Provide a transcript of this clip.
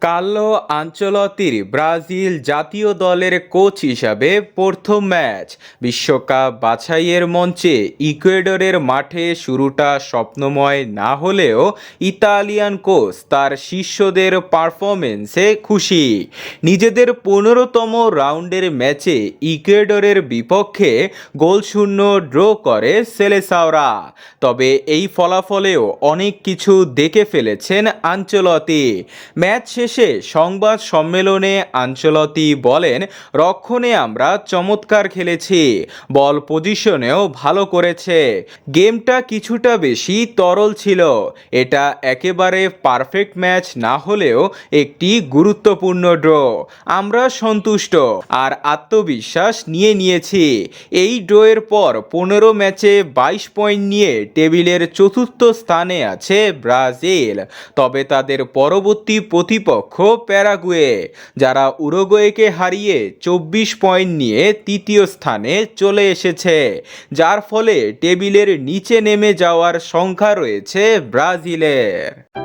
Carlo আনচেলত্তির Brazil জাতীয় দলের coach হিসাবে প্রথম ম্যাচ বিশ্বকাপ বাছাইয়ের মঞ্চে ইকুয়েডরের মাঠে শুরুটা স্বপ্নময় না হলেও ইতালিয়ান কোচ তার শিষ্যদের পারফরমেন্সে খুশি। নিজেদের 15তম রাউন্ডের ম্যাচে ইকুয়েডরের বিপক্ষে গোলশূন্য ড্র করে সেলেসাওরা। তবে এই ফলাফলেও অনেক কিছু দেখে ফেলেছেন আনচেলত্তি। ম্যাচ শেষে সংবাদ সম্মেলনে আনচেলত্তি বলেন, রক্ষণে আমরা চমৎকার খেলেছি, বল পজিশনেও ভালো করেছে, গেমটা কিছুটা বেশি তরল ছিল। এটা একেবারে পারফেক্ট ম্যাচ না হলেও একটি গুরুত্বপূর্ণ ড্র। আমরা সন্তুষ্ট আর আত্মবিশ্বাস নিয়েছি। এই ড্রয়ের পর 15 ম্যাচে 22 পয়েন্ট নিয়ে টেবিলের চতুর্থ স্থানে আছে ব্রাজিল। তবে তাদের পরবর্তী প্রতিপক্ষ প্যারাগুয়ে, যারা উরুগুয়েকে হারিয়ে 24 পয়েন্ট নিয়ে তৃতীয় স্থানে চলে এসেছে, যার ফলে টেবিলের নিচে নেমে যাওয়ার সংখ্যা রয়েছে ব্রাজিলের।